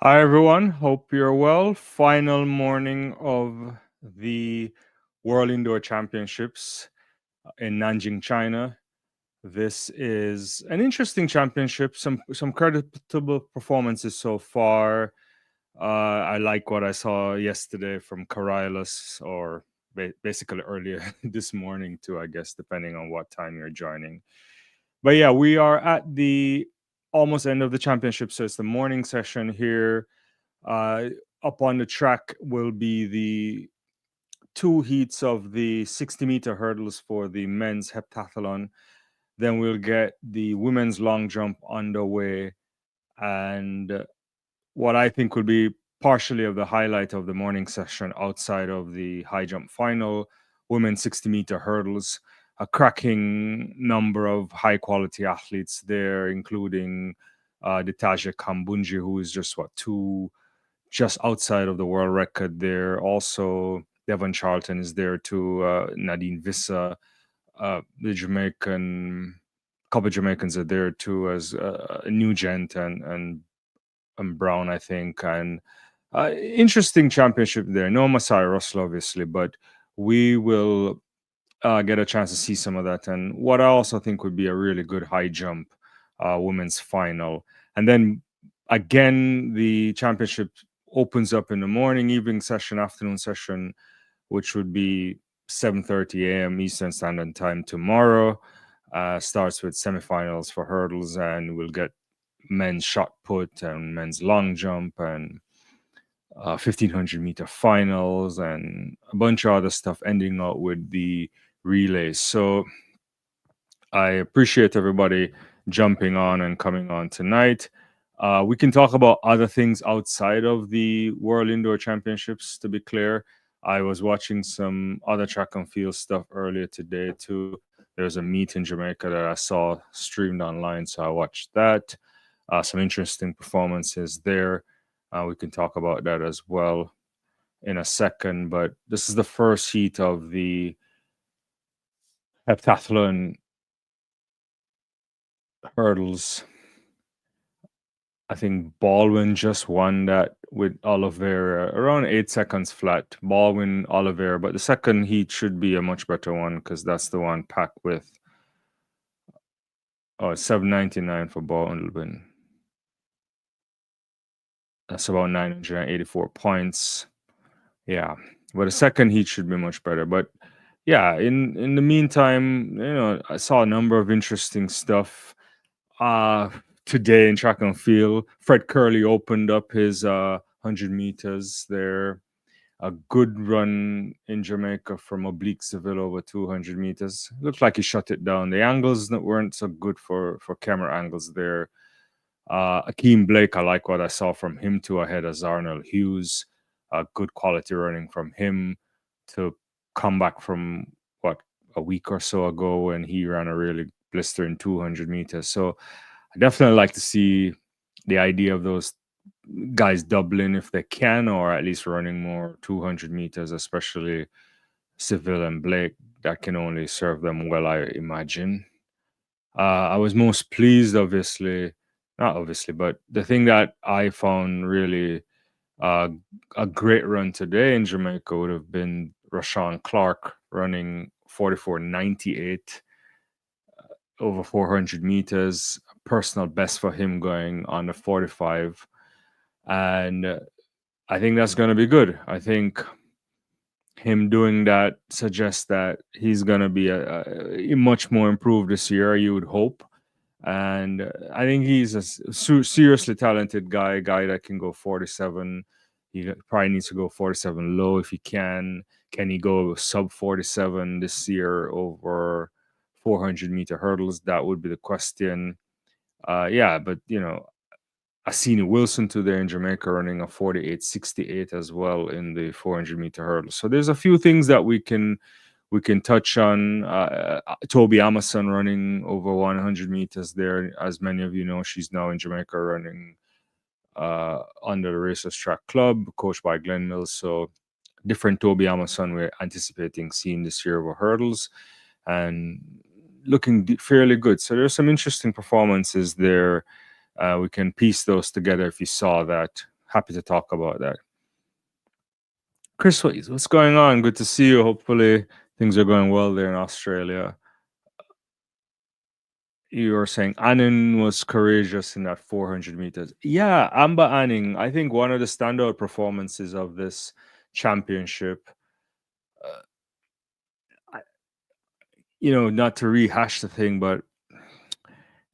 Hi, everyone. Hope you're well. Final morning of the World Indoor Championships in Nanjing, China. This is an interesting championship. Some creditable performances so far. I like what I saw yesterday from Coriolis, or basically earlier this morning too, I guess, depending on what time you're joining. But yeah, we are at the almost end of the championship, so it's the morning session here. uh, Up on the track will be the two heats of the 60-meter hurdles for the men's heptathlon. Then we'll get the women's long jump underway. And what I think will be partially of the highlight of the morning session outside of the high jump final, women's 60-meter hurdles. A cracking number of high quality athletes there, including Ditaja Kambunji, who is just outside of the world record there. Also, Devon Charlton is there too. Nadine Vissa, the Jamaican, couple of Jamaicans are there too, as Nugent and Brown, I think. And interesting championship there. No Masai Russell, obviously, but we will get a chance to see some of that. And what I also think would be a really good high jump women's final. And then again, the championship opens up in the morning, evening session, afternoon session, which would be 7:30 a.m. Eastern Standard Time tomorrow. Starts with semifinals for hurdles, and we'll get men's shot put and men's long jump and 1500-meter finals and a bunch of other stuff, ending out with the relays. So I appreciate everybody jumping on and coming on tonight. We can talk about other things outside of the World Indoor Championships, to be clear. I was watching some other track and field stuff earlier today, too. There's a meet in Jamaica that I saw streamed online, so I watched that. Some interesting performances there. We can talk about that as well in a second, but this is the first heat of the heptathlon hurdles. I think Baldwin just won that with Oliveira around 8 seconds flat. Baldwin, Oliveira, but the second heat should be a much better one because that's the one packed with 799 for Baldwin. That's about 984 points. Yeah, but the second heat should be much better. But yeah, in the meantime, I saw a number of interesting stuff. Today in track and field, Fred Curley opened up his 100 meters there. A good run in Jamaica from oblique Seville over 200 meters. Looked like he shut it down. The angles weren't so good for camera angles there. Akeem Blake, I like what I saw from him too, ahead of Zarnell Hughes. Good quality running from him to come back from a week or so ago when he ran a really blistering 200 meters. So I definitely like to see the idea of those guys doubling if they can, or at least running more 200 meters, especially Seville and Blake. That can only serve them well, I imagine. I was most pleased, not obviously, but the thing that I found really uh, a great run today in Jamaica would have been Rashawn Clark running 44.98 over 400 meters, personal best for him going on the 45. And I think that's going to be good. I think him doing that suggests that he's going to be a much more improved this year, you would hope. And I think he's a seriously talented guy that can go 47. He probably needs to go 47 low if he can. Can he go sub 47 this year over 400-meter hurdles? That would be the question. Yeah, but Asini Wilson today in Jamaica running a 48.68 as well in the 400-meter hurdle. So there's a few things that we can touch on. Toby Amason running over 100 meters there. As many of you know, she's now in Jamaica running under the Racers Track Club, coached by Glenn Mills. So different Toby Amason we're anticipating seeing this year over hurdles and looking fairly good. So there's some interesting performances there. We can piece those together if you saw that. happy to talk about that. Chris, what's going on? Good to see you. Hopefully, things are going well there in Australia. You were saying Anning was courageous in that 400 meters. Yeah, Amber Anning, I think one of the standout performances of this championship. Uh, I- not to rehash the thing, but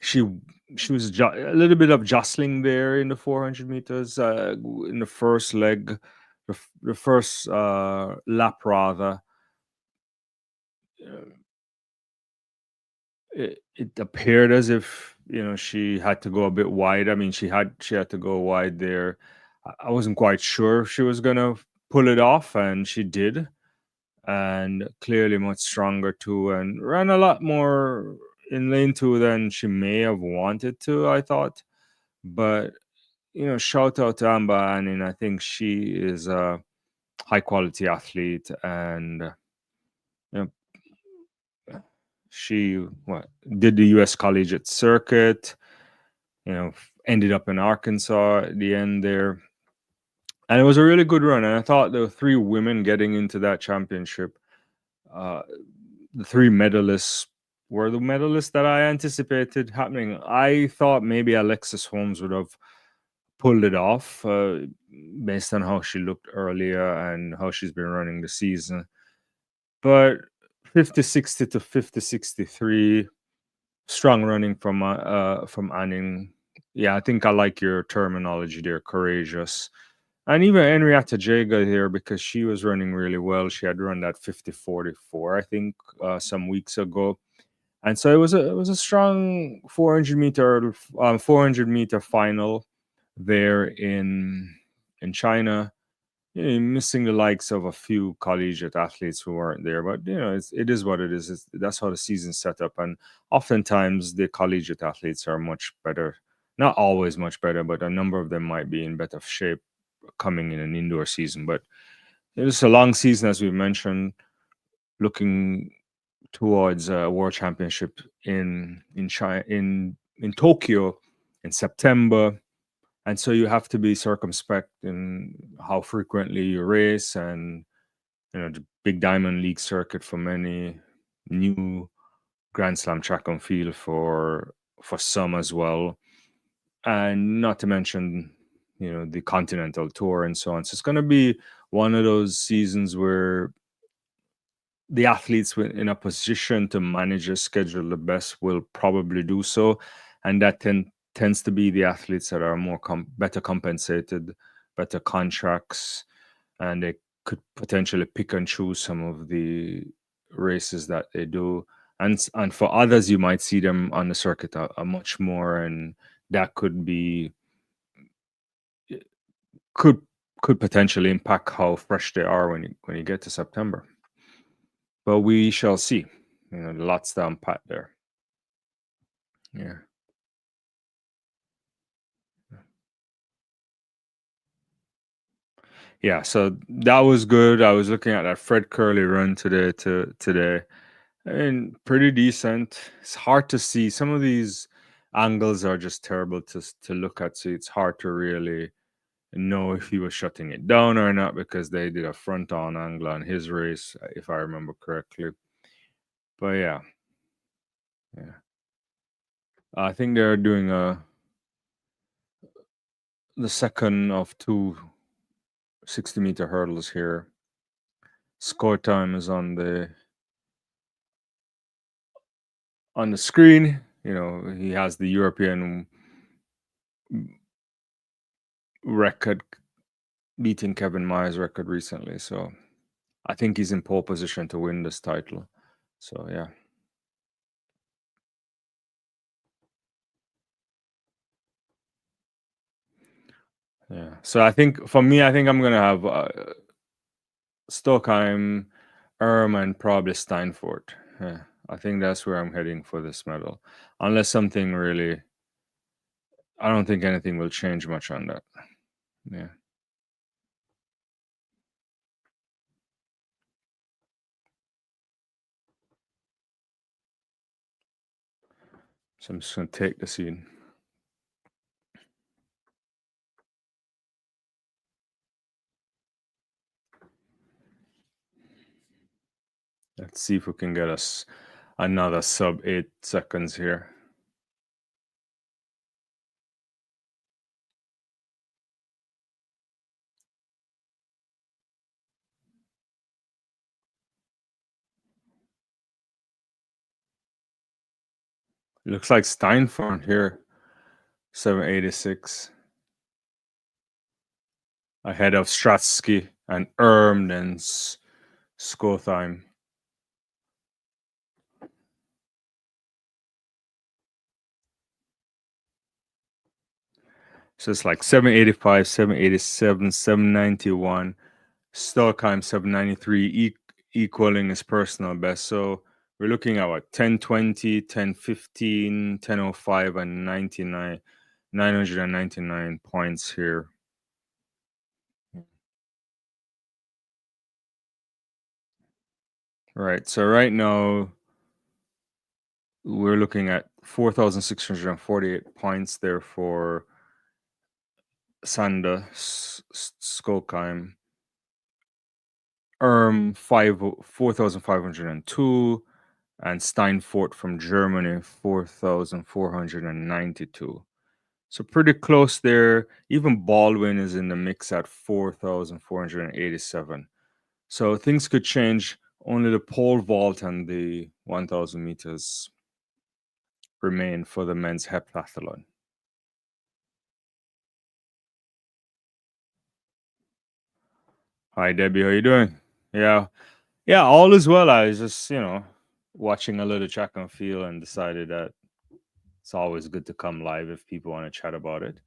she she was a little bit of jostling there in the 400 meters in the first leg, the first lap rather. Uh, it appeared as if she had to go a bit wide. I mean, she had to go wide there. I wasn't quite sure if she was gonna pull it off, and she did, and clearly much stronger too, and ran a lot more in lane two than she may have wanted to, I thought. But shout out to Amber, and I think she is a high quality athlete, and you know, she did the U.S. collegiate circuit. Ended up in Arkansas at the end there, and it was a really good run. And I thought the three women getting into that championship, uh, the three medalists were the medalists that I anticipated happening. I thought maybe Alexis Holmes would have pulled it off based on how she looked earlier and how she's been running the season. But 50-60 to 50-63, strong running from Anning. Yeah, I think I like your terminology there, courageous. And even Henrietta Jager here, because she was running really well. She had run that 50-44, I think, some weeks ago. And so it was a strong 400 meter final there in China. Missing the likes of a few collegiate athletes who weren't there, but it is what it is. That's how the season's set up, and oftentimes the collegiate athletes are much better. Not always much better, but a number of them might be in better shape coming in an indoor season. But it's a long season, as we mentioned, looking towards a world championship in China in Tokyo in September, and so you have to be circumspect in how frequently you race, and the big Diamond League circuit for many, new Grand Slam track and field for some as well, and not to mention the Continental Tour and so on. So it's going to be one of those seasons where the athletes in a position to manage a schedule the best will probably do so, and that tends to be the athletes that are more better compensated, better contracts, and they could potentially pick and choose some of the races that they do. And for others, you might see them on the circuit a much more, and that could could potentially impact how fresh they are when you get to September. But we shall see. Lots to unpack there. Yeah. Yeah, so that was good. I was looking at that Fred Curley run today. And pretty decent. It's hard to see. Some of these angles are just terrible to look at. So it's hard to really know if he was shutting it down or not, because they did a front on angle on his race, if I remember correctly. But yeah. I think they're doing the second of two 60-meter hurdles here. Score time is on the screen. He has the European record, beating Kevin Meyer's record recently. So I think he's in pole position to win this title. So yeah. Yeah. So I think for me, I think I'm gonna have Stockheim, and probably Steinfurt. Yeah. I think that's where I'm heading for this medal. Unless something really, I don't think anything will change much on that. Yeah. So I'm just gonna take the scene. Let's see if we can get us another sub 8 seconds here. Looks like Steinfort here, 786, ahead of Stratsky and Erm and Skotheim. So it's like 785, 787, 791, Stockheim 793, equaling his personal best. So we're looking at what, 1020, 1015, 1005, and 99, 999 points here. Right. So right now we're looking at 4,648 points there for Sanda Skolkheim. 4,502, and Steinfort from Germany 4,492. So pretty close there. Even Baldwin is in the mix at 4,487. So things could change. Only the pole vault and the 1,000 meters remain for the men's heptathlon. Hi Debbie, how you doing? Yeah, yeah, all is well. I was just watching a little track and field and decided that it's always good to come live if people want to chat about it.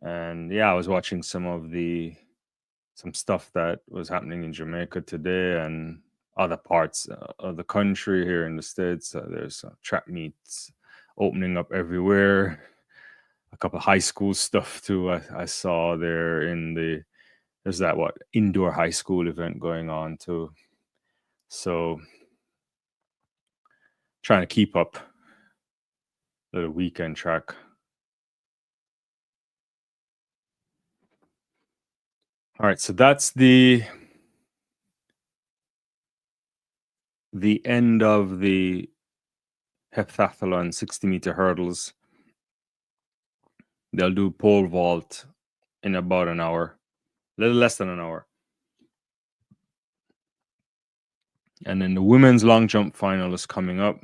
And yeah, I was watching some stuff that was happening in Jamaica today and other parts of the country here in the States. There's track meets opening up everywhere. A couple of high school stuff too. I saw there there's that indoor high school event going on too. So trying to keep up the weekend track. All right, so that's the end of the heptathlon 60-meter hurdles. They'll do pole vault in about an hour, a little less than an hour. And then the women's long jump final is coming up.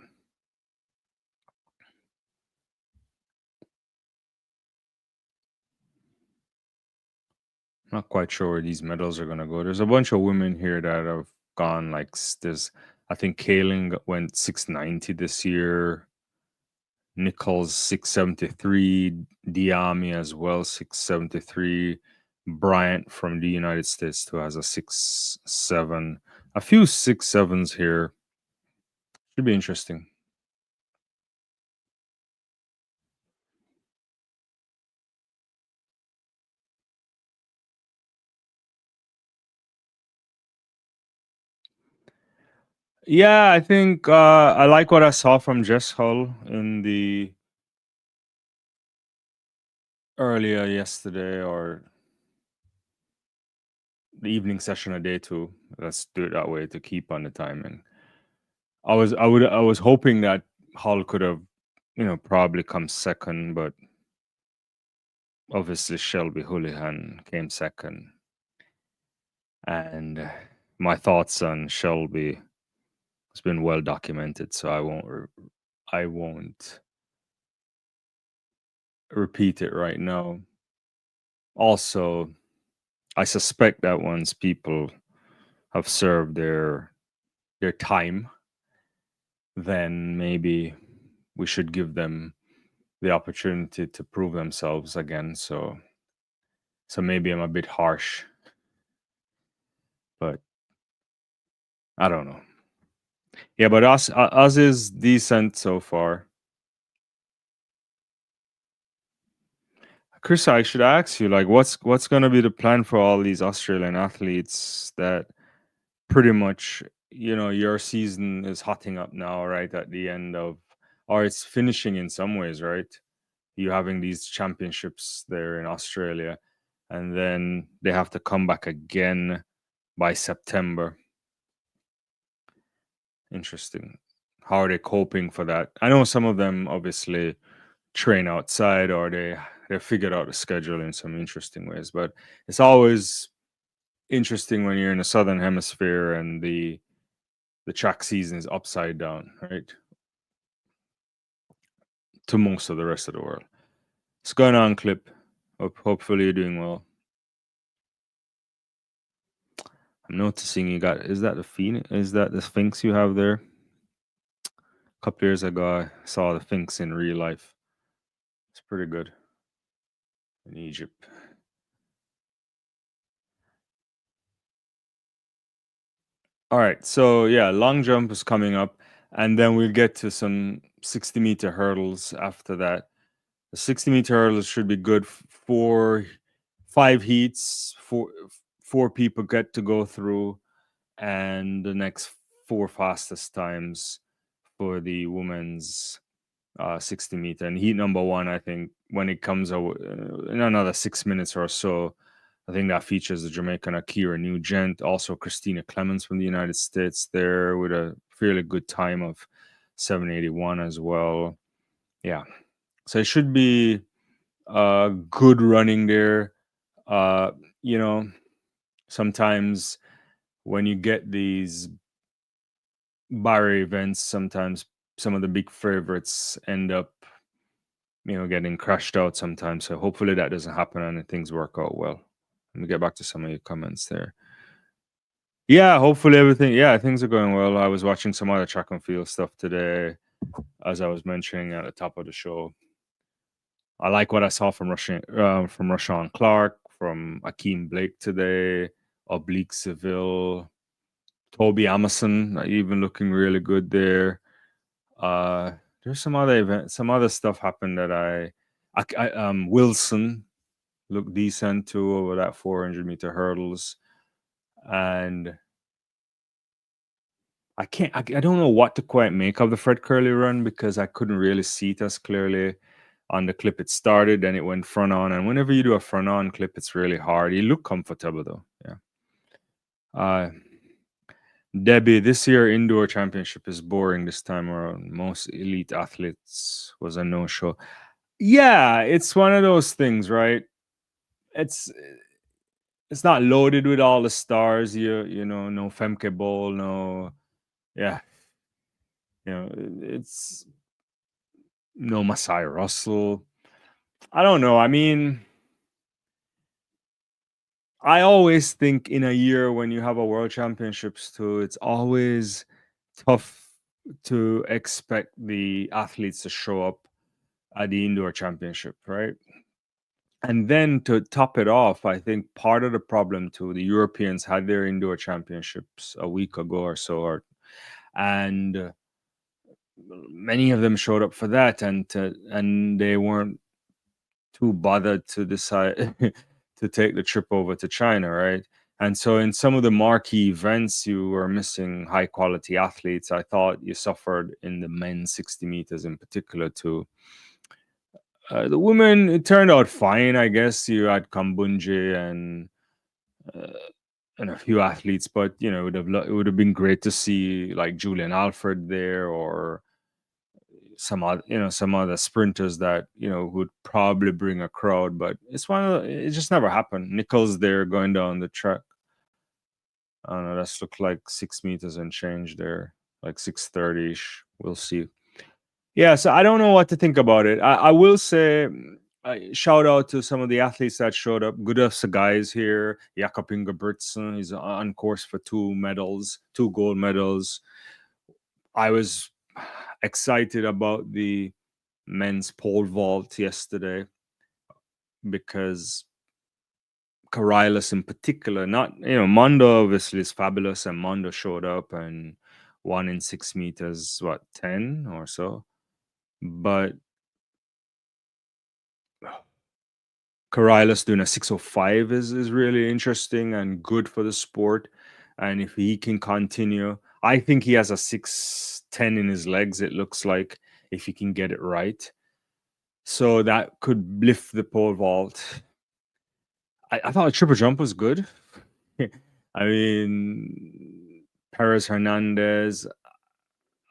Not quite sure where these medals are going to go. There's a bunch of women here that have gone I think Kaylin went 690 this year. Nichols 673, Diami as well 673. Bryant from the United States too has a 6.7. A few 6.7s here. Should be interesting. Yeah, I think I like what I saw from Jess Hull in the earlier yesterday or the evening session of day two. Let's do it that way to keep on the timing. I was hoping that Hull could have, probably come second, but obviously Shelby Houlihan came second. And my thoughts on Shelby has been well documented, so I won't repeat it right now. Also, I suspect that once people have served their time, then maybe we should give them the opportunity to prove themselves again. So maybe I'm a bit harsh, but I don't know. Yeah, but us is decent so far. Chris, I should ask you, like, what's going to be the plan for all these Australian athletes that pretty much, your season is hotting up now, right? At the end of, or it's finishing in some ways, right? You having these championships there in Australia, and then they have to come back again by September. Interesting. How are they coping for that? I know some of them obviously train outside or they figured out the schedule in some interesting ways, but it's always interesting when you're in the southern hemisphere and the track season is upside down, right? To most of the rest of the world. What's going on, Clip? Hopefully you're doing well. I'm noticing you got is that the phoenix? Is that the Sphinx you have there? A couple years ago, I saw the Sphinx in real life. It's pretty good in Egypt. All right, so yeah, long jump is coming up, and then we'll get to some 60-meter hurdles after that. The 60-meter hurdles should be good for 5 heats. Four people get to go through, and the next four fastest times for the women's 60-meter. And heat number one, I think, when it comes out in another 6 minutes or so, I think that features the Jamaican Akira Nugent, also Christina Clemens from the United States there with a fairly good time of 781 as well. Yeah. So it should be good running there. Uh, you know, sometimes when you get these barrier events, sometimes some of the big favorites end up, getting crashed out sometimes. So hopefully that doesn't happen and things work out well. Let me get back to some of your comments there. Yeah, hopefully everything. Yeah, things are going well. I was watching some other track and field stuff today, as I was mentioning at the top of the show. I like what I saw from Rashawn Clark, from Akeem Blake today, Oblique Seville, Toby Amerson, even looking really good there. There's some other events, some other stuff happened that Wilson looked decent too over that 400-meter hurdles, and I don't know what to quite make of the Fred Curley run because I couldn't really see it as clearly on the clip. It started and it went front on, and whenever you do a front on clip, it's really hard. You look comfortable though, yeah. Debbie, this year indoor championship is boring this time around. Most elite athletes was a no-show. Yeah, it's one of those things, right? It's it's not loaded with all the stars. No Femke Bowl, no, yeah, it's no Masai Russell. I don't know. I mean, I always think in a year when you have a world championships too, it's always tough to expect the athletes to show up at the indoor championship, right? And then to top it off, I think part of the problem too, the Europeans had their indoor championships a week ago or so, and many of them showed up for that, and they weren't too bothered to decide to take the trip over to China, right? And so in some of the marquee events, you were missing high quality athletes. I thought you suffered in the men's 60 meters in particular too. The women, it turned out fine, I guess. You had Kambunji uh, and a few athletes, but it would have been great to see like Julian Alfred there, or some other sprinters that would probably bring a crowd. But it just never happened. Nichols there going down the track. I don't know. That's looked like 6 meters and change there, like 6:30 ish. We'll see. Yeah, so I don't know what to think about it. I will say, shout out to some of the athletes that showed up. Good of the guys here. Jakob Ingebrigtsen, he's on course for 2 medals, 2 gold medals. I was excited about the men's pole vault yesterday because Corylus in particular, not, Mondo obviously is fabulous, and Mondo showed up and won in 6 meters, 10 or so. But Corylus doing a 6:05 is really interesting and good for the sport. And if he can continue, I think he has a 6:10 in his legs, it looks like, if he can get it right. So that could lift the pole vault. I thought the triple jump was good. I mean, Perez Hernandez,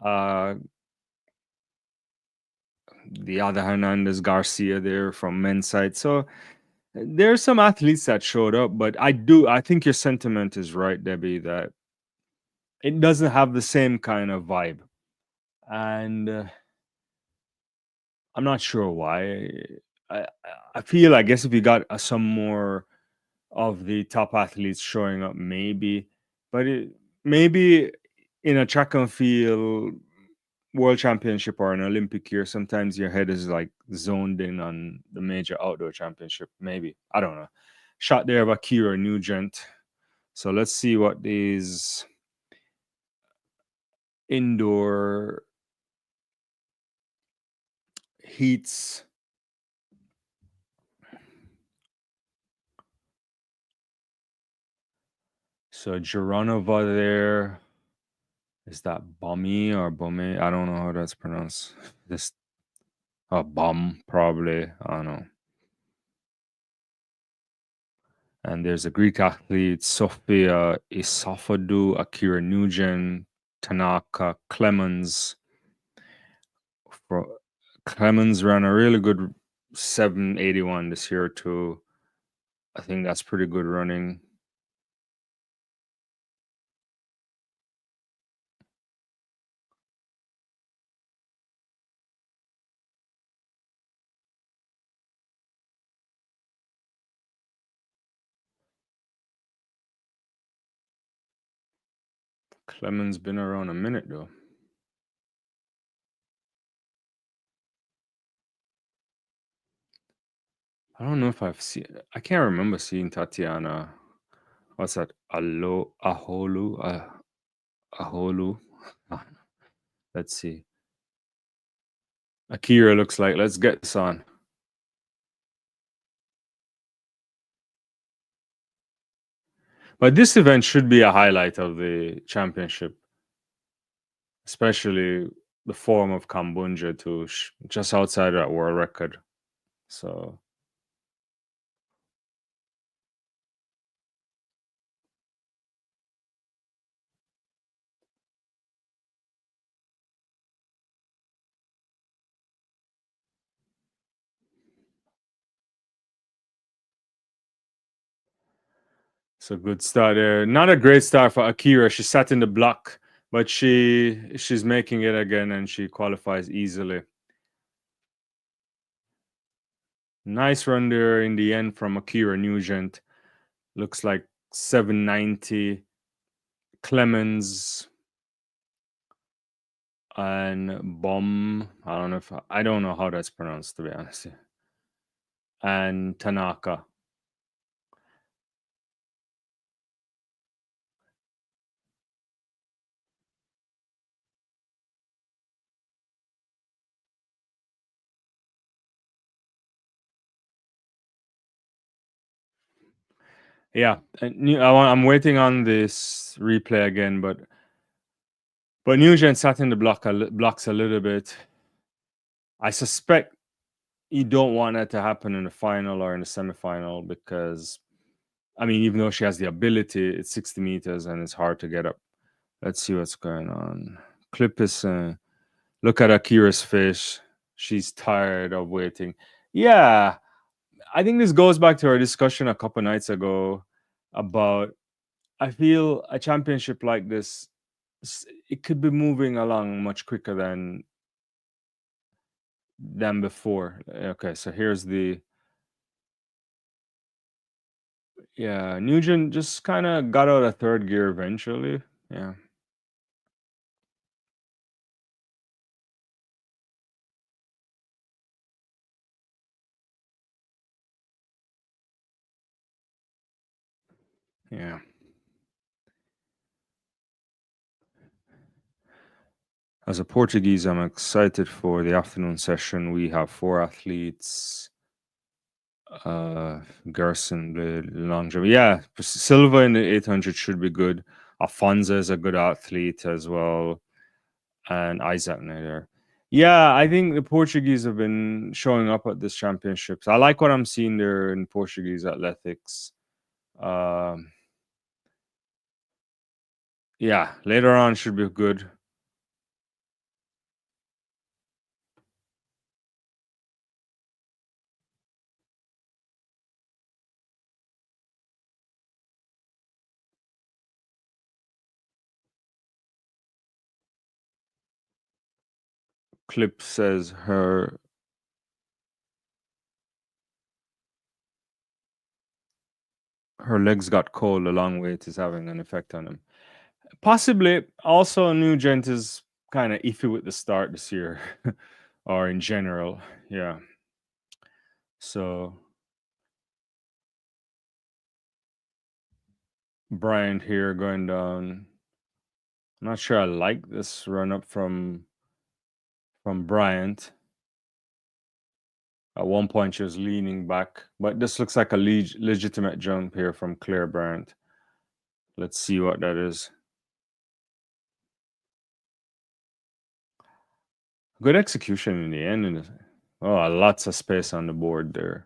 Uh, the other Hernandez Garcia there from men's side. So there's some athletes that showed up, but I think your sentiment is right, Debbie, that it doesn't have the same kind of vibe. And I'm not sure why. I, I feel, I guess, if you got some more of the top athletes showing up, maybe, but maybe in a track and field world championship or an Olympic year, sometimes your head is like zoned in on the major outdoor championship. Maybe. I don't know. Shot there of Akira Nugent. So let's see what these indoor heats. So Geronova there. Is that Bommy or Bomé? I don't know how that's pronounced. This a bomb, probably. I don't know. And there's a Greek athlete, Sofia Isofadou, Akira Nugent, Tanaka Clemens. For Clemens ran a really good 781 this year too. I think that's pretty good running. Clemens been around a minute though. I don't know if I've seen. I can't remember seeing Tatiana. What's that? Aholu. Aholu. Let's see. Akira looks like. Let's get this on. But this event should be a highlight of the championship, especially the form of Kambunja to just outside that world record. So it's a good start there. Not a great start for Akira. She sat in the block, but she's making it again and she qualifies easily. Nice run there in the end from Akira Nugent. Looks like 790. Clemens and Bomb. I don't know how that's pronounced, to be honest. And Tanaka. Yeah, and I'm waiting on this replay again, but Nugent sat in the blocks a little bit. I suspect you don't want that to happen in the final or in the semifinal because, I mean, even though she has the ability, it's 60 meters and it's hard to get up. Let's see what's going on. Clip is look at Akira's face. She's tired of waiting. Yeah, I think this goes back to our discussion a couple nights ago about I feel a championship like this, it could be moving along much quicker than before. Okay, so here's the yeah. Nugent just kind of got out of third gear eventually. Yeah, yeah. As a Portuguese, I'm excited for the afternoon session. We have four athletes. Gerson, the longevity. Yeah, Silva in the 800 should be good. Afonso is a good athlete as well, and Isaac Nader. Yeah, I think the Portuguese have been showing up at this championships. I like what I'm seeing there in Portuguese athletics. Um, yeah, later on should be good. clip says her legs got cold. A long wait is having an effect on him. Possibly. Also, Nugent is kind of iffy with the start this year, or in general. Yeah. So Bryant here going down. I'm not sure I like this run up from Bryant. At one point, she was leaning back, but this looks like a legitimate jump here from Claire Bryant. Let's see what that is. Good execution in the end. Oh, lots of space on the board there.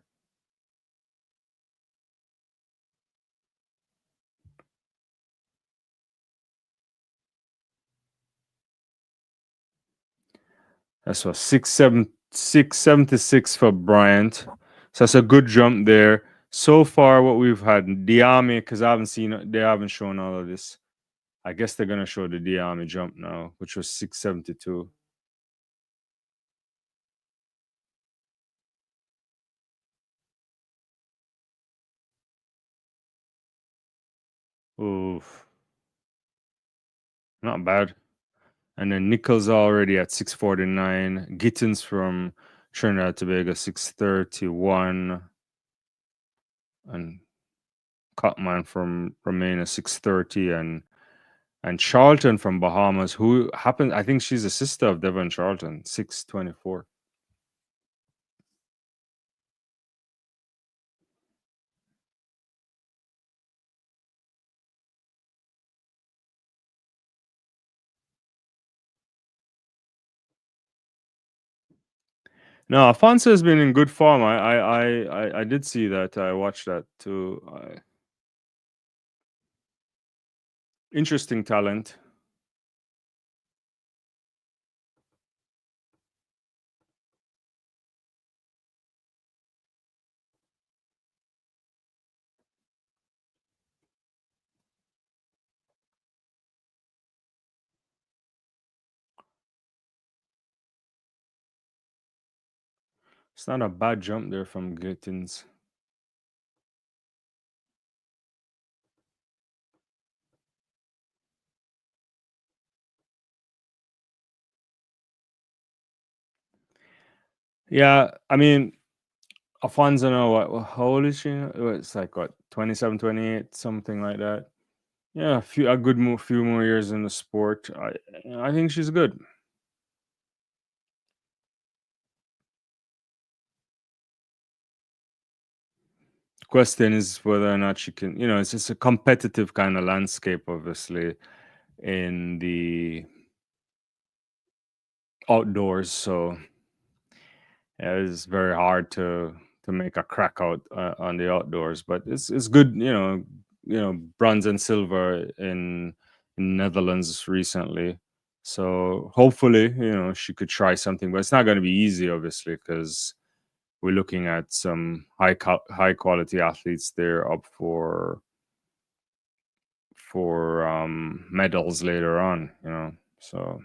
That's what 676 for Bryant. So that's a good jump there. So far, what we've had Diami, because I haven't seen, they haven't shown all of this. I guess they're gonna show the Diami jump now, which was 672. Oof, not bad. And then Nichols already at 649. Gittins from Trinidad and Tobago 631. And Cutman from Romania 630. And Charlton from Bahamas, who happened, I think she's a sister of Devon Charlton, 624. No, Afonso has been in good form. I did see that. I watched that too. Interesting talent. It's not a bad jump there from Gittins. Yeah, I mean, Afonso, no, how old is she? It's like what, 27, 28, something like that. Yeah, few more years in the sport. I think she's good. Question is whether or not she can. It's just a competitive kind of landscape, obviously, in the outdoors. So yeah, it's very hard to make a crack out on the outdoors. But it's good. Bronze and silver in Netherlands recently. So hopefully, she could try something, but it's not going to be easy, obviously, because we're looking at some high quality athletes there up for medals later on. So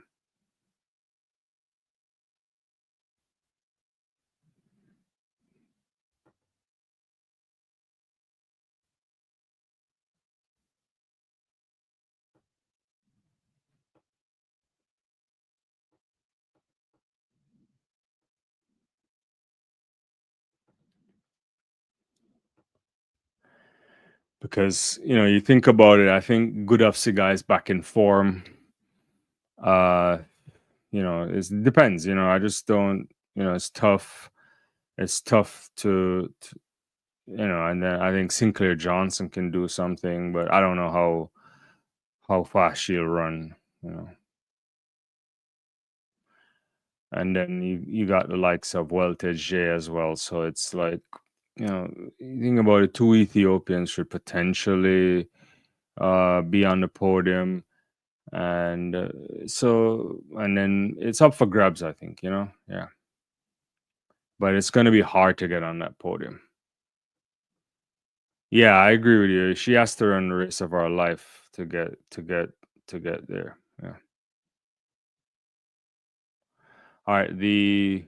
because you think about it, I think good FC guys back in form. Uh, it depends. I just don't. It's tough. It's tough to and then I think Sinclair Johnson can do something, but I don't know how fast she'll run. You know, and then you got the likes of Weltage J as well. So it's like, you think about it, two Ethiopians should potentially be on the podium, and and then it's up for grabs. I think yeah, but it's going to be hard to get on that podium. Yeah, I agree with you. She has to run the race of our life to get there. Yeah. All right, the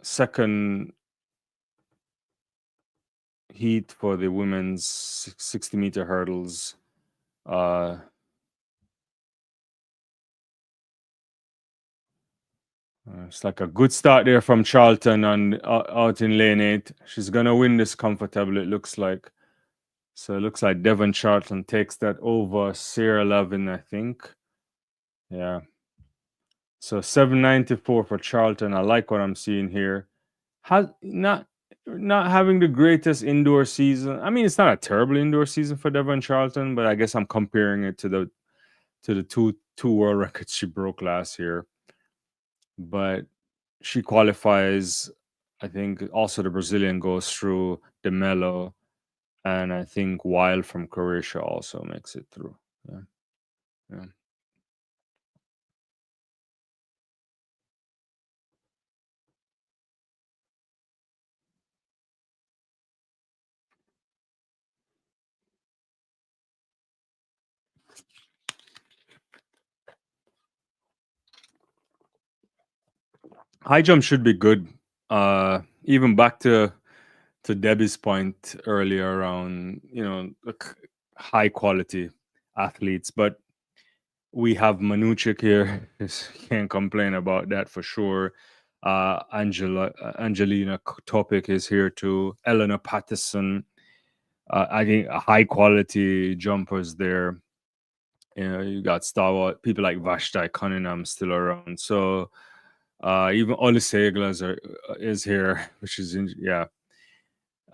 second heat for the women's 60-meter hurdles. Uh, it's like a good start there from Charlton on out in lane 8. She's gonna win this comfortably. It looks like. So it looks like Devon Charlton takes that over Sierra Levin, I think. Yeah. So 794 for Charlton. I like what I'm seeing here. Has not having the greatest indoor season. I mean, it's not a terrible indoor season for Devon Charlton, but I guess I'm comparing it to the two world records she broke last year. But she qualifies. I think also the Brazilian goes through the Mello, and I think Wild from Croatia also makes it through. Yeah, yeah. High jump should be good. Even back to Debbie's point earlier around like high quality athletes, but we have Manuchik here. Can't complain about that for sure. Angelina Topic is here too. Eleanor Patterson. I think high quality jumpers there. You got stalwart people like Vashti Cunningham still around. So even Oliseglas is here, which is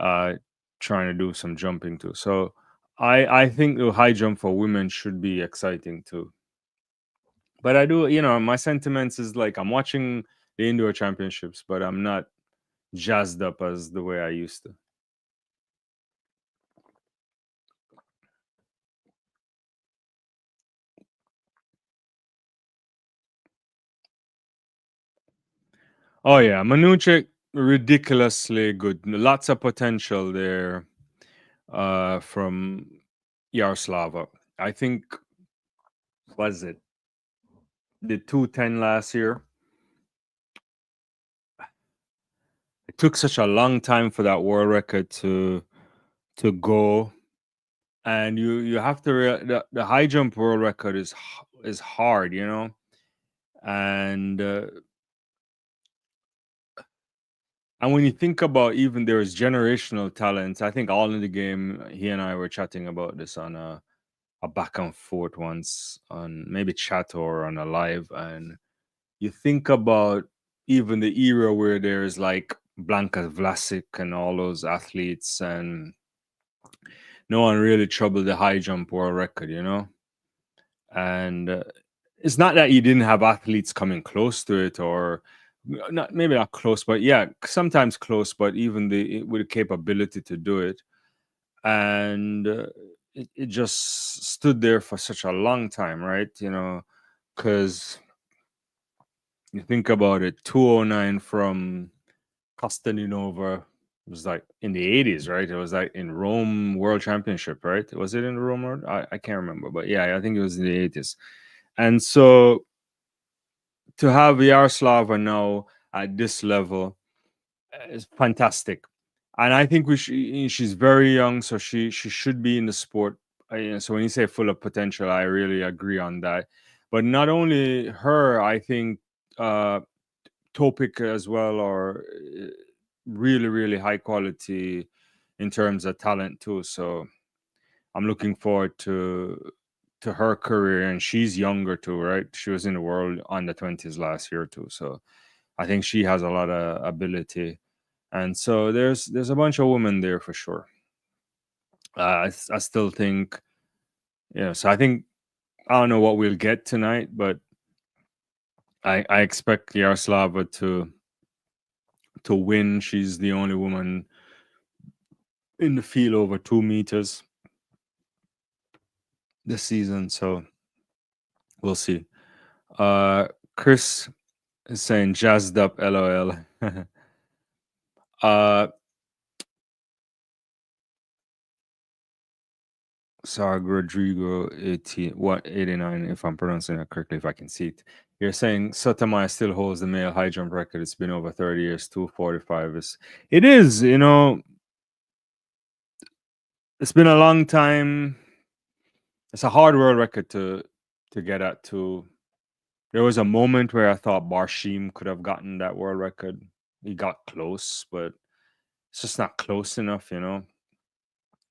uh, trying to do some jumping too. So I think the high jump for women should be exciting too. But I do, my sentiments is like I'm watching the indoor championships, but I'm not jazzed up as the way I used to. Oh yeah, Manucci ridiculously good. Lots of potential there from Yaroslava. I think was it the 210 last year. It took such a long time for that world record to go, and you have to the high jump world record is hard, and when you think about even there's generational talents, I think all in the game. He and I were chatting about this on a back and forth once on maybe chat or on a live, and you think about even the era where there's like Blanka Vlasic and all those athletes, and no one really troubled the high jump world record, and it's not that you didn't have athletes coming close to it, or not maybe not close, but yeah, sometimes close, but even with the capability to do it, and it just stood there for such a long time, right? Because you think about it, 209 from Kostaninova was like in the 80s, right? It was like in Rome World Championship, right? Was it in Rome? I can't remember, but yeah, I think it was in the 80s. And so to have Yaroslava now at this level is fantastic. And I think she's very young, so she should be in the sport. So when you say full of potential, I really agree on that. But not only her, I think Topic as well are really, really high quality in terms of talent too. So I'm looking forward to her career, and she's younger too, right? She was in the world under 20s last year too. So I think she has a lot of ability. And so there's a bunch of women there for sure. I still think, so I think I don't know what we'll get tonight, but I expect Yaroslava to win. She's the only woman in the field over 2 meters this season, so we'll see. Uh, Chris is saying jazzed up, lol. uh, Sarg Rodrigo 89, if I'm pronouncing it correctly, if I can see it. You're saying Sotomayor still holds the male high jump record. It's been over 30 years. 245 is. It is. It's been a long time. It's a hard world record to get at. There was a moment where I thought Barshim could have gotten that world record. He got close, but it's just not close enough.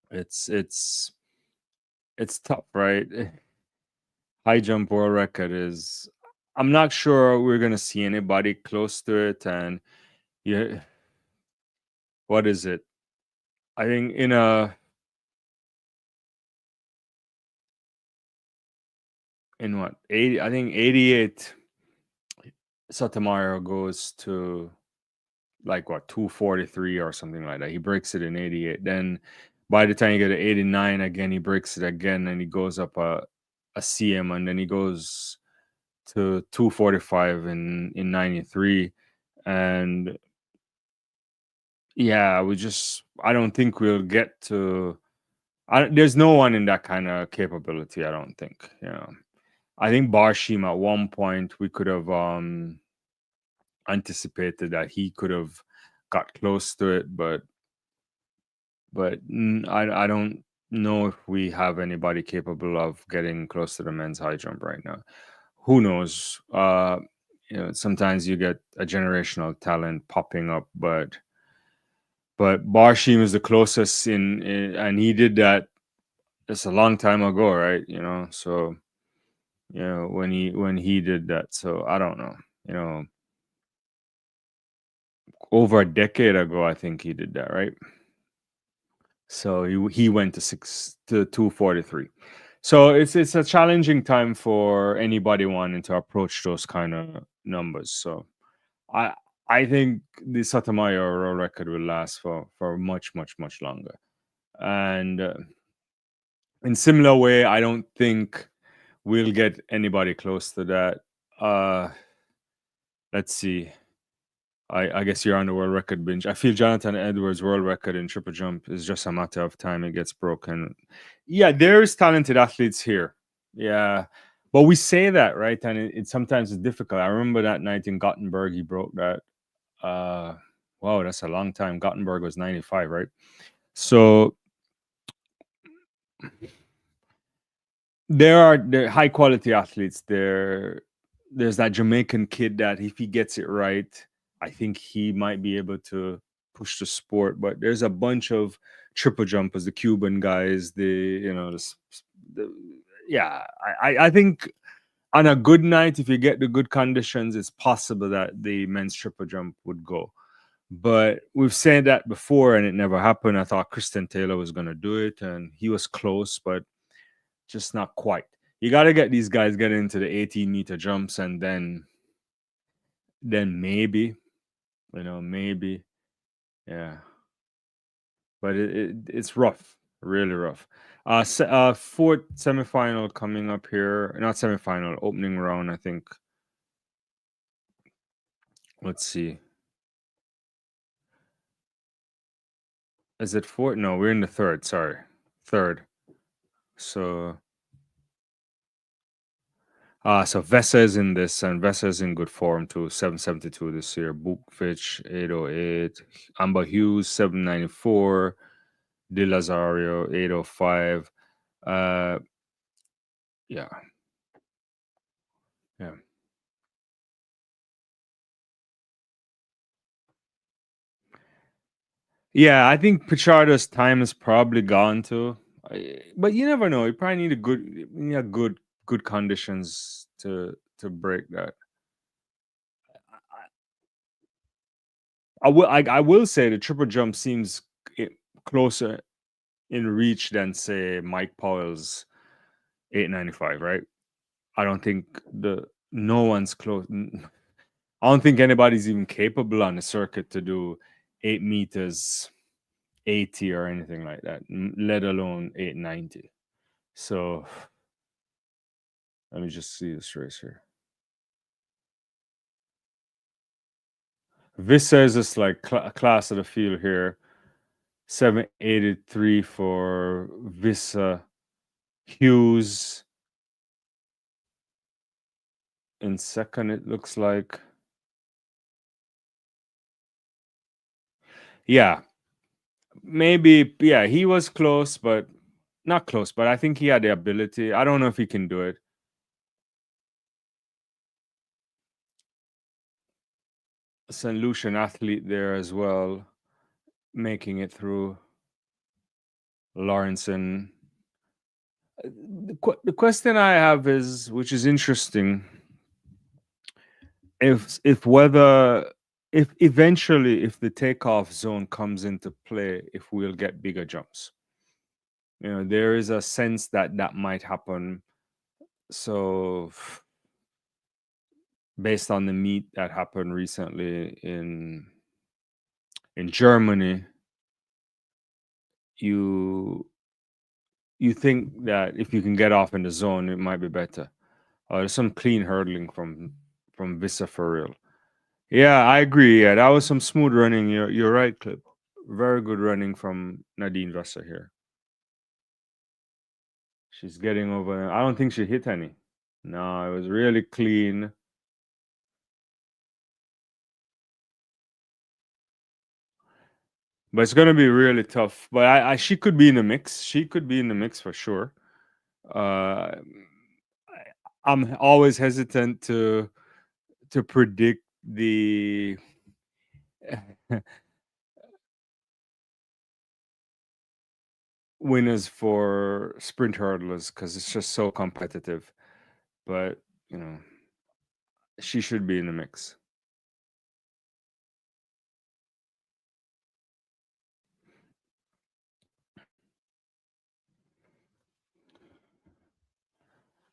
It's it's it's tough, right? High jump world record is. I'm not sure we're gonna see anybody close to it, and yeah, what is it? I think in what 80. I think 88. Sotomayor goes to like what 243 or something like that. He breaks it in 88. Then by the time you get to 89 again, he breaks it again, and he goes up a cm, and then he goes to 245 in 93. And yeah, I don't think we'll get to. There's no one in that kind of capability. I don't think. I think Barshim at one point we could have anticipated that he could have got close to it, but I don't know if we have anybody capable of getting close to the men's high jump right now. Who knows? Sometimes you get a generational talent popping up, but Barshim is the closest and he did that just a long time ago, right? So when he did that, so I don't know. Over a decade ago, I think he did that, right? So he went to 243. So it's a challenging time for anybody wanting to approach those kind of numbers. So I I think the Sotomayor record will last for much much much longer. And in similar way, I don't think we'll get anybody close to that. Uh, let's see. I guess you're on the world record binge. I feel Jonathan Edwards' world record in triple jump is just a matter of time it gets broken. Yeah, there's talented athletes here. Yeah, but we say that, right? And it sometimes is difficult. I remember that night in Gothenburg, he broke that. Uh, wow, that's a long time. Gothenburg was 95, right? So there are high quality athletes there. There's that Jamaican kid that if he gets it right, I think he might be able to push the sport. But there's a bunch of triple jumpers, the Cuban guys, the yeah. I think on a good night, if you get the good conditions, it's possible that the men's triple jump would go. But we've said that before, and it never happened. I thought Kristen Taylor was going to do it, and he was close, but just not quite. You got to get these guys getting into the 18-meter jumps, and then maybe, maybe, yeah. But it's rough, really rough. Fourth semifinal coming up here. Not semifinal, opening round. I think. Let's see. Is it fourth? No, we're in the third. Sorry, third. So so Vesa is in this, and Vesa is in good form too. 772 this year. Bukvich 808. Amber Hughes 794. De Lazario 805. Uh, yeah, yeah, yeah. I think Pichardo's time is probably gone too. But you never know. You probably need good conditions to break that. I will say the triple jump seems closer in reach than say Mike Powell's 895, right? I don't think the no one's close. I don't think anybody's even capable on the circuit to do 8 meters 80 or anything like that, let alone 890. So let me just see this race here. Vista is just like class of the field here. 783 for Vista. Hughes In second, it looks like. Yeah, maybe. Yeah, he was close, but not close. But I think he had the ability. I don't know if he can do it. St. Lucian athlete there as well, making it through. Lawrenson. The question I have is, which is interesting, whether if eventually if the takeoff zone comes into play, if we'll get bigger jumps. There is a sense that that might happen. So based on the meet that happened recently in Germany, you you think that if you can get off in the zone, it might be better. There's some clean hurdling from Vissa for real. Yeah, I agree. Yeah, that was some smooth running. You're right, Clip. Very good running from Nadine Vasser here. She's getting over. I don't think she hit any. No, it was really clean. But it's gonna be really tough. But she could be in the mix. She could be in the mix for sure. Uh, I'm always hesitant to predict the winners for sprint hurdlers because it's just so competitive. But you know, she should be in the mix.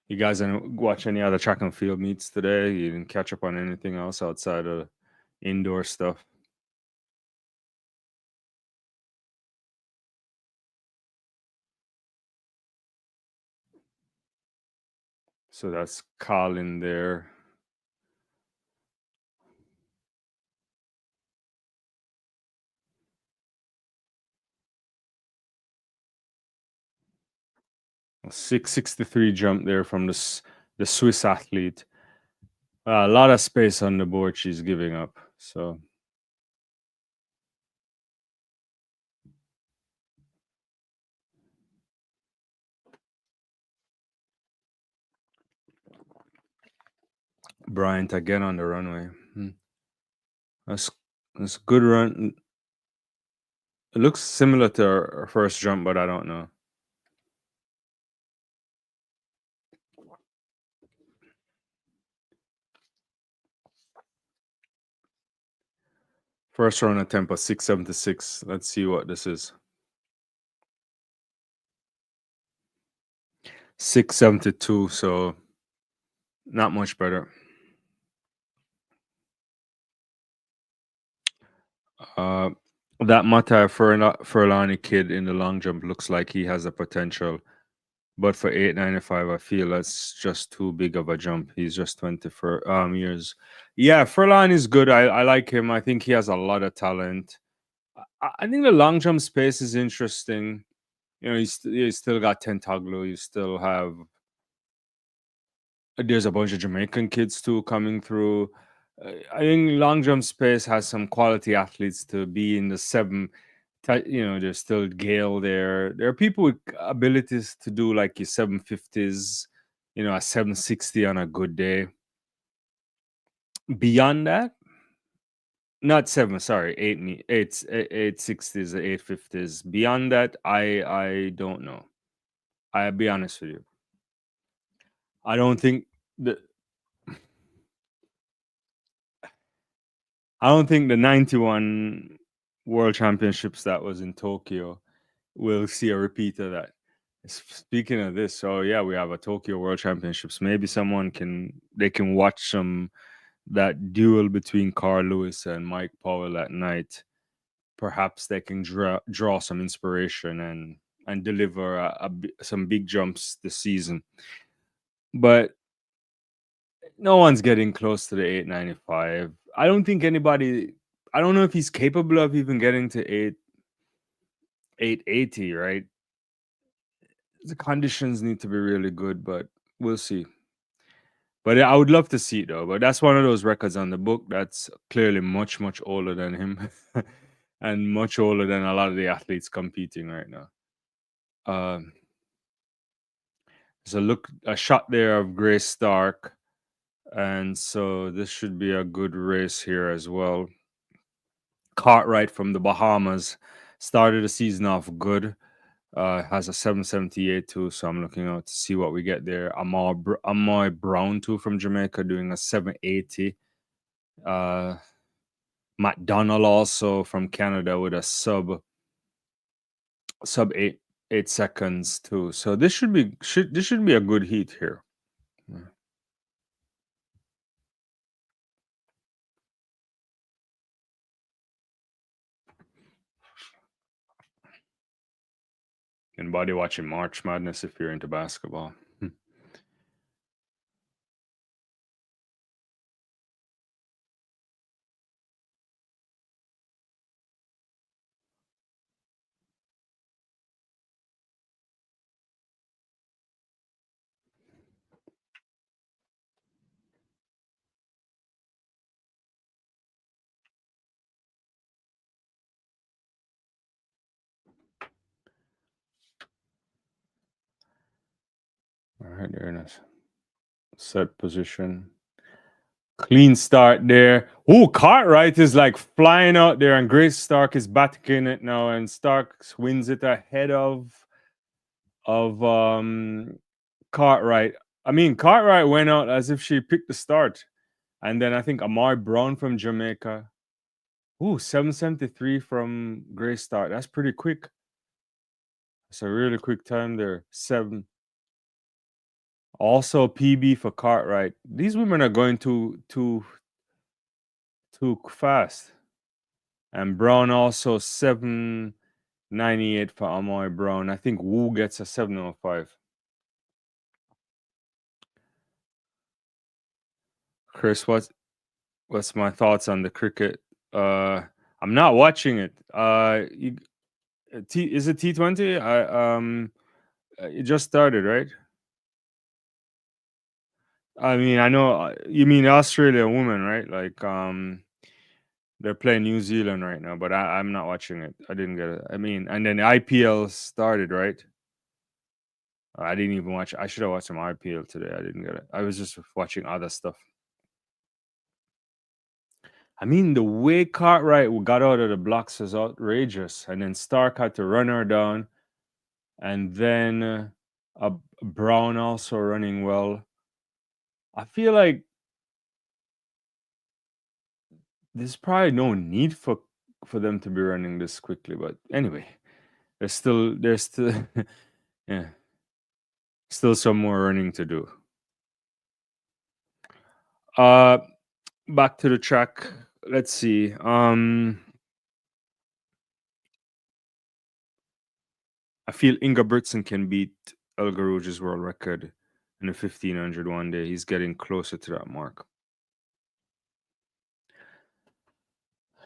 You guys didn't watch any other track and field meets today? You didn't catch up on anything else outside of indoor stuff? So that's Colin there. A 663 jump there from the Swiss athlete. A lot of space on the board she's giving up. So Bryant again on the runway. That's that's good run. It looks similar to her first jump, but I don't know. First run at tempo 676. Let's see what this is. 672. So not much better. Uh, that Matai Furlani kid in the long jump looks like he has a potential, but for 895, I feel that's just too big of a jump. He's just 24 years. Yeah, Furlani is good. I like him. I think he has a lot of talent. I think the long jump space is interesting. He's still got Tentaglo. You still have there's a bunch of Jamaican kids too coming through. I think long jump space has some quality athletes to be in the seven. There's still Gale there. There are people with abilities to do like your 750s, a 760 on a good day. Beyond that, not seven, sorry, 860s, 850s. Beyond that, I don't know. I'll be honest with you. I don't think the I don't think the 91 World Championships that was in Tokyo will see a repeat of that. Speaking of this, so yeah, we have a Tokyo World Championships. Maybe they can watch some that duel between Carl Lewis and Mike Powell at night. Perhaps they can draw some inspiration and deliver some big jumps this season. But no one's getting close to the 895. I don't think anybody. I don't know if he's capable of even getting to 880. Right, the conditions need to be really good, but we'll see. But I would love to see it though. But that's one of those records on the book that's clearly much, much older than him, and much older than a lot of the athletes competing right now. Um, so look, a shot there of Grace Stark, and so this should be a good race here as well. Cartwright from the Bahamas started the season off good. Has a 778 too, so I'm looking out to see what we get there. Amoy Brown too from Jamaica doing a 780. Uh, Matt Donald also from Canada with a sub 8 seconds too. So this should be a good heat here. Yeah. Anybody watching March Madness if you're into basketball? All right, there it is. Set position. Clean start there. Oh, Cartwright is like flying out there, and Grace Stark is backing it now, and Stark wins it ahead of Cartwright. I mean, Cartwright went out as if she picked the start, and then I think Amar Brown from Jamaica. Ooh, 773 from Grace Stark. That's pretty quick. It's a really quick time there. Seven. Also PB for Cartwright. These women are going too fast. And Brown also 798 for Amoy Brown. I think Wu gets a 705. Chris, what's my thoughts on the cricket? I'm not watching it. Is it T20? It just started, right? I mean, I know you mean Australia women, right? Like they're playing New Zealand right now, but I'm not watching it. I didn't get it. I mean, and then the IPL started, right? I didn't even watch. I should have watched some IPL today. I didn't get it. I was just watching other stuff. I mean, the way Cartwright got out of the blocks was outrageous, and then Stark had to run her down, and then Brown also running well. I feel like there's probably no need for them to be running this quickly, but anyway, there's still yeah, still some more running to do. Uh Back to the track. Let's see. I feel Inga Britson can beat El Garouge's world record in the 1500 one day. He's getting closer to that mark.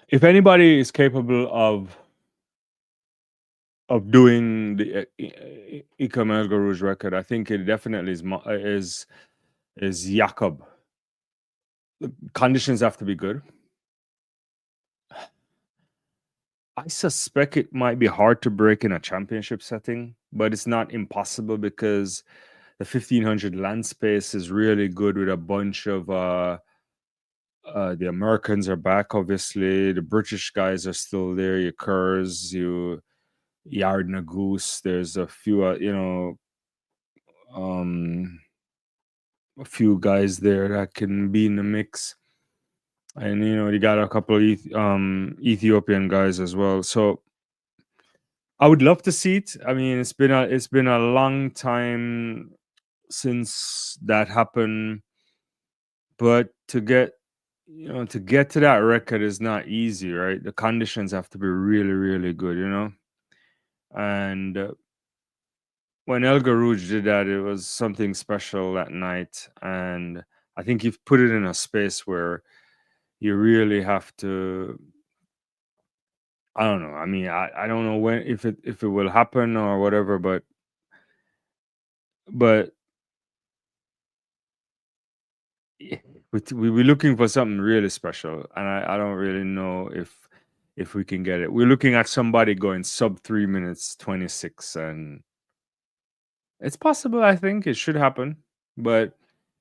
If anybody is capable of doing the Ikam El Garouge record, I think it definitely is Jakob. The conditions have to be good. I suspect it might be hard to break in a championship setting, but it's not impossible because the 1500 land space is really good with a bunch of the Americans are back, obviously. The British guys are still there. Your Kerrs, you Yard Goose. There's a few, um, a few guys there that can be in the mix. And you got a couple of Ethiopian guys as well. So I would love to see it. I mean, it's been a long time since that happened, but to get to that record is not easy, right? The conditions have to be really, really good. And when El Garouge did that, it was something special that night, and I think you've put it in a space where you really have to. I don't know. I mean, I don't know when if it will happen or whatever, but Yeah, we're looking for something really special, and I don't really know if we can get it. We're looking at somebody going sub 3 minutes 26, and it's possible. I think it should happen, but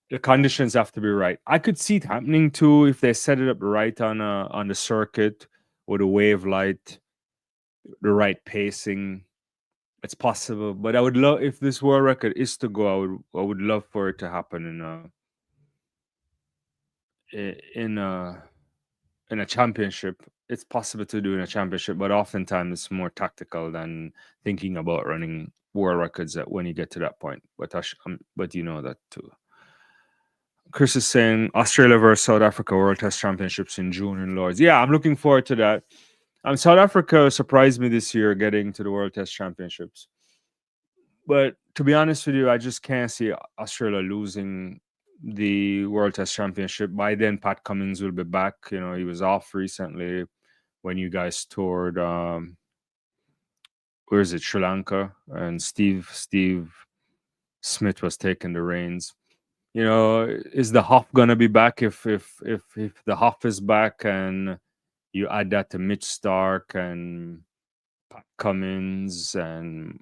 the conditions have to be right. I could see it happening too if they set it up right on the circuit with a wave light, the right pacing. It's possible, but I would love if this world record is to go. I would love for it to happen in a championship. It's possible to do in a championship, but oftentimes it's more tactical than thinking about running world records at when you get to that point. But you know that too. Chris is saying Australia versus South Africa World Test Championships in June in Lords. Yeah, I'm looking forward to that. South Africa surprised me this year getting to the World Test Championships. But to be honest with you, I just can't see Australia losing the World Test Championship. By then, Pat Cummins will be back. You know, he was off recently when you guys toured. Where is it? Sri Lanka, and Steve Smith was taking the reins. You know, is the Hoff gonna be back? If the Hoff is back, and you add that to Mitch Stark and Pat Cummins, and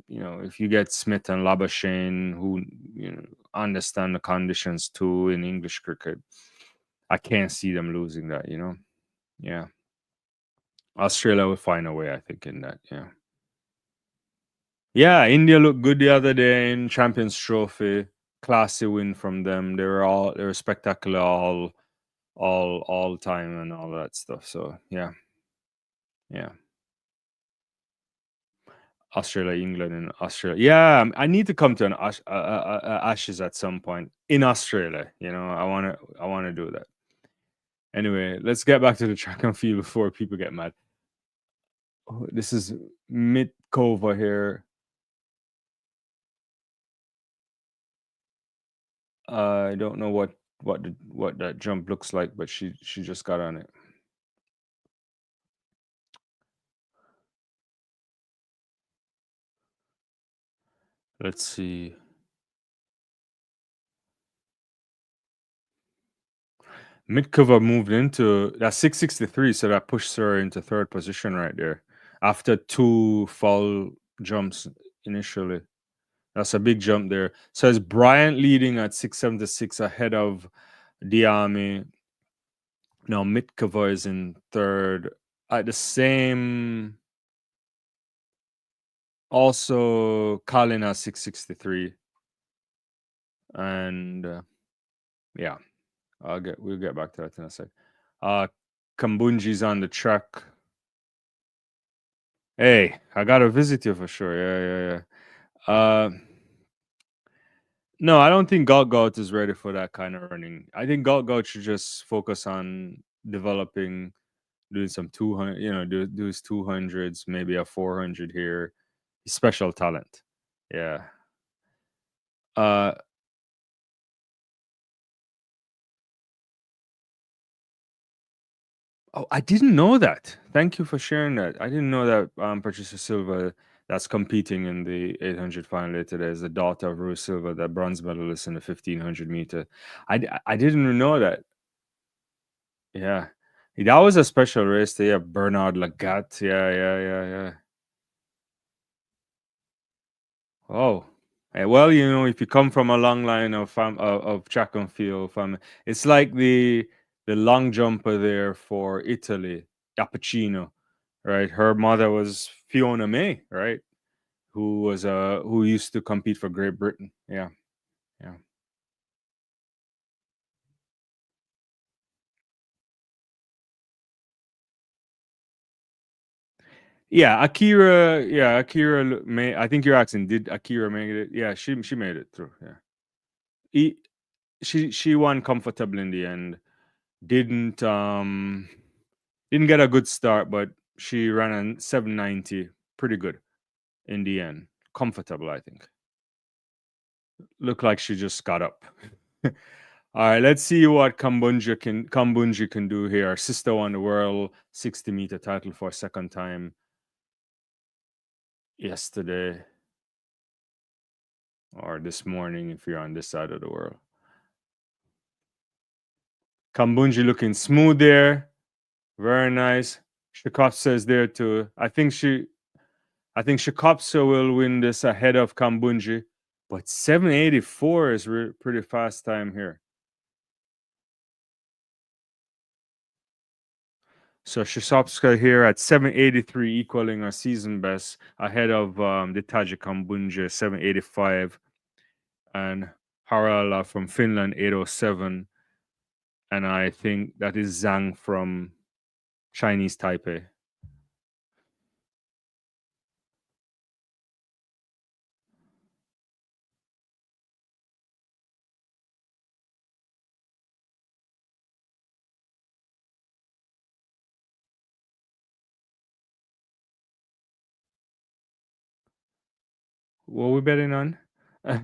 if you get Smith and Labuschagne, who understand the conditions too in English cricket, I can't see them losing that. Yeah, Australia will find a way. I think in that. Yeah, yeah. India looked good the other day in Champions Trophy. Classy win from them. They were spectacular all time and all that stuff. So yeah, yeah. Australia, England, and Australia. Yeah, I need to come to an Ashes at some point in Australia. I want to do that. Anyway, let's get back to the track and field before people get mad. Oh, this is Mitkova here. I don't know what that jump looks like, but she just got on it. Let's see. Mitkova moved into that 663, so that pushed her into third position right there after two fall jumps initially. That's a big jump there. So it's Bryant leading at 676 ahead of Diami. Now Mitkova is in third at the same. Also, Kalin has 663, and yeah, we'll get back to that in a sec. Kambunji's on the track. Hey, I gotta visit you for sure. Yeah. No, I don't think Gout is ready for that kind of running. I think Gout should just focus on developing, doing some 200, do his 200s, maybe a 400 here. He's special talent. Yeah. Uh, oh, I didn't know that. Thank you for sharing that. I didn't know that Patricia Silva, that's competing in the 800 final today, is the daughter of Rui Silva, the bronze medalist in the 1500 meter. I didn't know that. Yeah. That was a special race there. Yeah, Bernard Lagat. Yeah. Oh. Well, if you come from a long line of track and field it's like the long jumper there for Italy, Appuccino, right? Her mother was Fiona May, right? Who used to compete for Great Britain. Yeah, yeah. Yeah, Akira. Yeah, Akira may. I think you're asking, did Akira make it? Yeah, she made it through. Yeah, he, she won comfortably in the end. Didn't get a good start, but she ran a 790, pretty good in the end. Comfortable, I think. Looked like she just got up. All right, let's see what Kambunji can do here. Our sister won the world 60-meter title for a second time yesterday or this morning if you're on this side of the world. Kambunji looking smooth there. Very nice. Shikopsa is there too. I think Shikopsa will win this ahead of Kambunji, but 784 is pretty fast time here. So Shishopska here at 783, equaling our season best, ahead of the Tajik Kambunji 785, and Harala from Finland 807, and I think that is Zhang from Chinese Taipei. What we betting on? I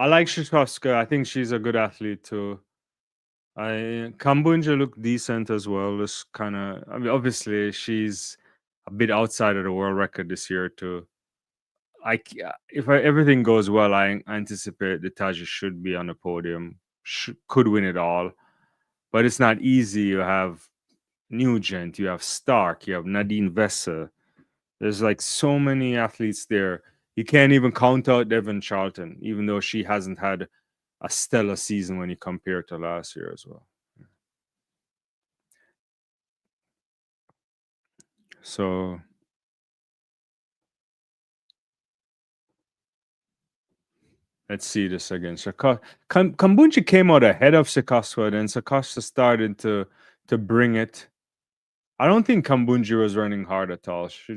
like Shishkovska. I think she's a good athlete too. Kambunja looked decent as well. Just kind of, I mean, obviously she's a bit outside of the world record this year too. If everything goes well, I anticipate the Taji should be on the podium. Could win it all, but it's not easy. You have Nugent, you have Stark, you have Nadine Vesser. There's like so many athletes there. You can't even count out Devon Charlton, even though she hasn't had a stellar season when you compare it to last year as well. So let's see this again. Kambunji came out ahead of Sakaswa, then Sakaswa started to bring it. I don't think Kambunji was running hard at all. She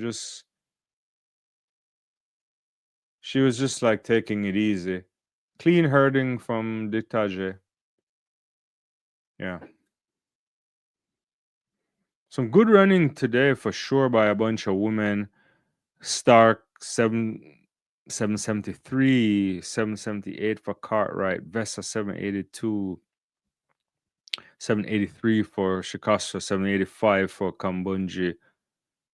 was just like taking it easy. Clean herding from Dictage. Yeah. Some good running today for sure by a bunch of women. Stark 773, 778 for Cartwright, Vesta 782, 783 for Shikasa, 785 for Kambunji,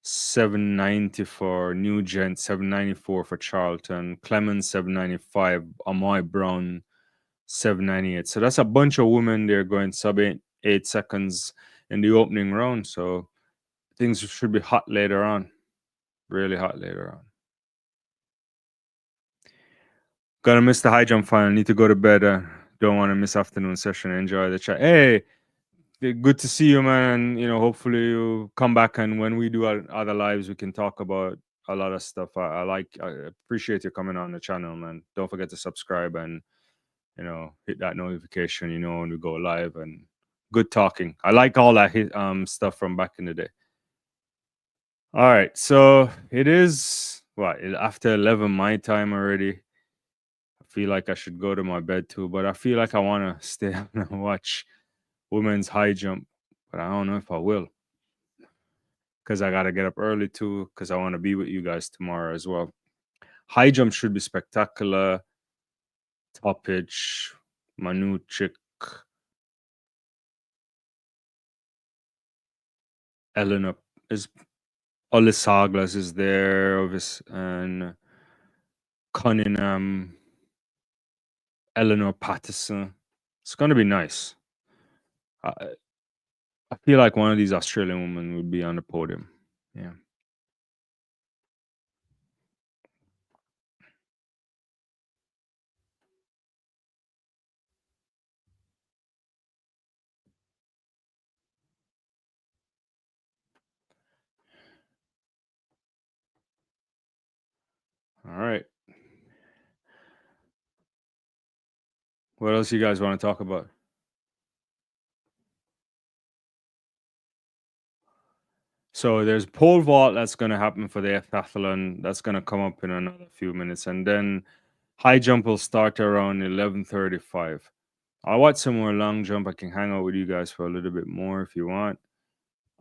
790 for Nugent, 794 for Charlton, Clemens 795, Amoy Brown 798. So that's a bunch of women there going sub 8 seconds in the opening round. So things should be hot later on. Really hot later on. Gonna miss the high jump final. Need to go to bed. Don't want to miss afternoon session. Enjoy the chat. Hey, good to see you, man. Hopefully you come back, and when we do our other lives, we can talk about a lot of stuff. I appreciate you coming on the channel, man. Don't forget to subscribe and hit that notification. When we go live, and good talking. I like all that stuff from back in the day. All right, so it is after 11 my time already. I feel like I should go to my bed too, but I feel like I want to stay and watch women's high jump, but I don't know if I will because I got to get up early too because I want to be with you guys tomorrow as well. High jump should be spectacular. Topic, Manuchik, Eleanor is Olisaglas is there, and Cunningham, Eleanor Patterson. It's gonna be nice. I feel like one of these Australian women would be on the podium. Yeah. All right. What else you guys want to talk about? So there's pole vault that's going to happen for the Heptathlon. That's going to come up in another few minutes, and then high jump will start around 11:35. I'll watch some more long jump. I can hang out with you guys for a little bit more if you want.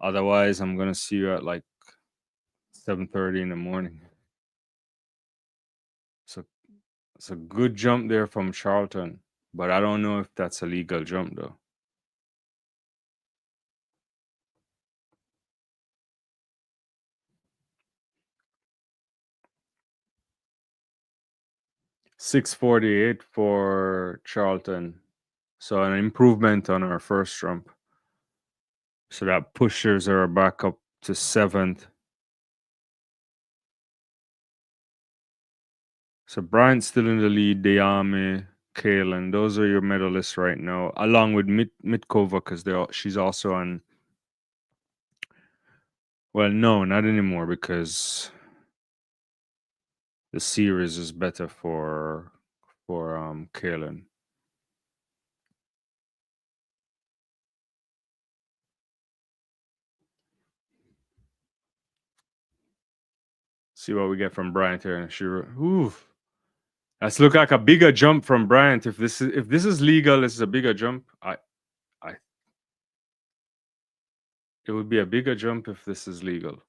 Otherwise, I'm gonna see you at like 7:30 in the morning. So it's a good jump there from Charlton, but I don't know if that's a legal jump though. 648 for Charlton. So an improvement on our first jump. So that pushes her back up to seventh. So Bryant's still in the lead. Deami, Kalen, those are your medalists right now, along with Mitkova, because she's also on. Well, no, not anymore, because the series is better for Kalen. See what we get from Bryant here. Ooh, let's look like a bigger jump from Bryant. If this is legal, this is a bigger jump. I It would be a bigger jump if this is legal.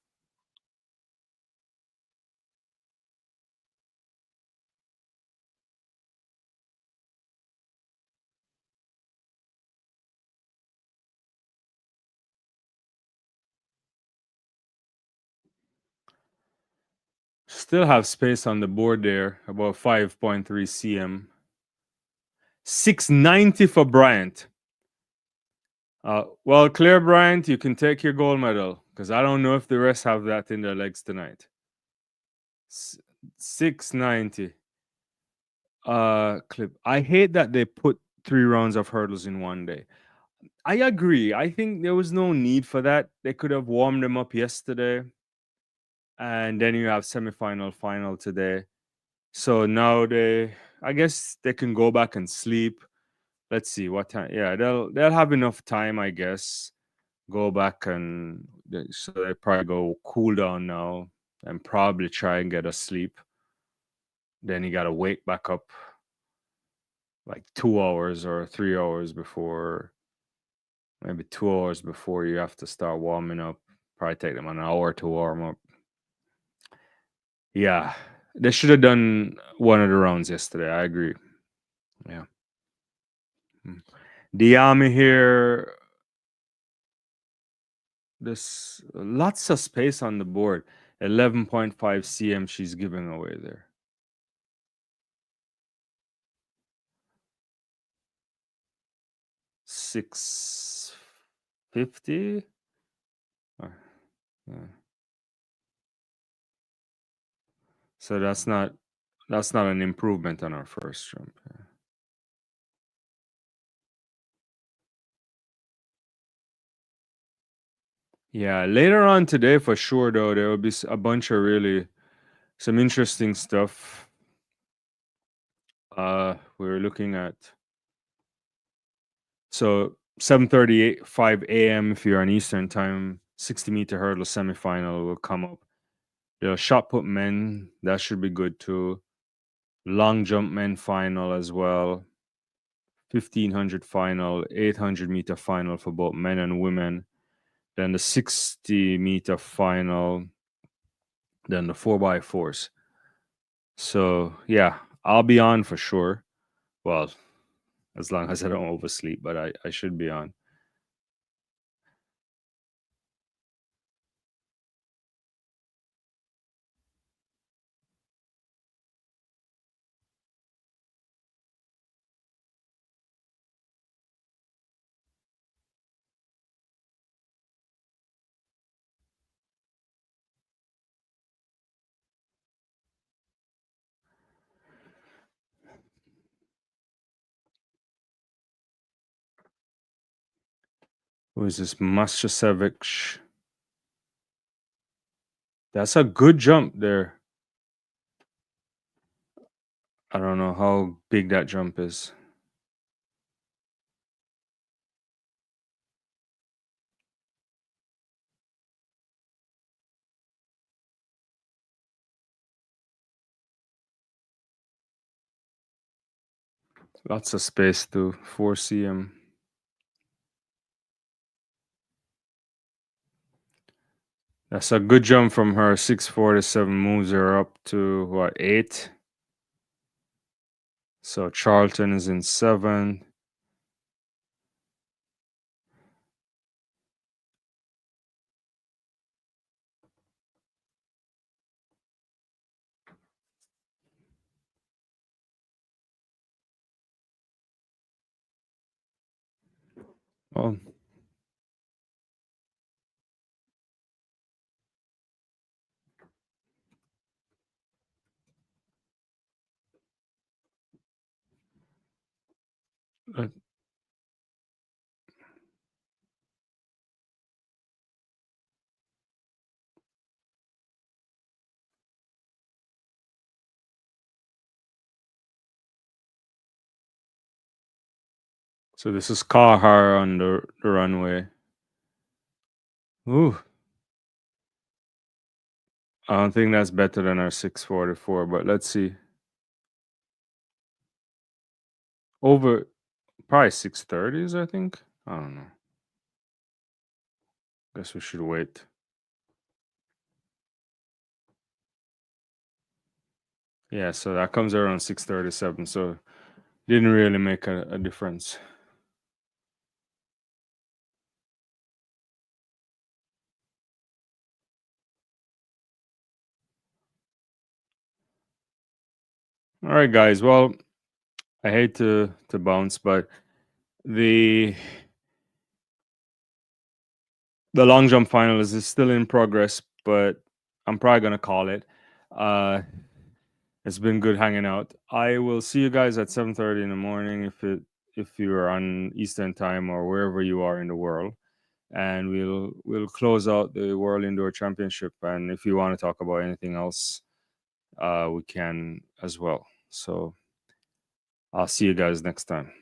Still have space on the board there, about 5.3 cm. 690 for Bryant. Well, Claire Bryant, you can take your gold medal, because I don't know if the rest have that in their legs tonight. 690. Clip. I hate that they put 3 rounds of hurdles in one day. I agree. I think there was no need for that. They could have warmed them up yesterday, and then you have semifinal, final today. So now I guess they can go back and sleep. Let's see what time. Yeah, they'll have enough time, I guess. Go back so they probably go cool down now and probably try and get a sleep. Then you gotta wake back up like 2 hours or 3 hours before, maybe 2 hours before you have to start warming up. Probably take them an hour to warm up. Yeah, they should have done one of the rounds yesterday. I agree. Yeah. The army here, there's lots of space on the board. 11.5 cm she's giving away there. 650. Yeah. So that's not an improvement on our first jump. Yeah, later on today for sure though there will be a bunch of really some interesting stuff. We're looking at, so 7:38 5 a.m. if you're on Eastern time, 60-meter hurdle semifinal will come up. The shot put men, that should be good too. Long jump men final as well. 1500 final, 800-meter final for both men and women. Then the 60-meter final, then the 4x4s. So yeah, I'll be on for sure. Well, as long as I don't oversleep, but I should be on. Who is this? Mastrasevich. That's a good jump there. I don't know how big that jump is. Lots of space to 4 cm. That's a good jump from her. 647 moves her up to what, 8? So Charlton is in 7. Oh, uh, so this is Kahar on the runway. Ooh, I don't think that's better than our 644, but let's see. Over probably 630s, I think. I don't know. Guess we should wait. Yeah, so that comes around 637. So didn't really make a difference. All right, guys. Well, I hate to bounce, but the the long jump finals is still in progress, but I'm probably gonna call it. Uh, it's been good hanging out. I will see you guys at 7:30 in the morning if you are on Eastern time or wherever you are in the world, and we'll close out the World Indoor Championship. And if you want to talk about anything else, we can as well. So I'll see you guys next time.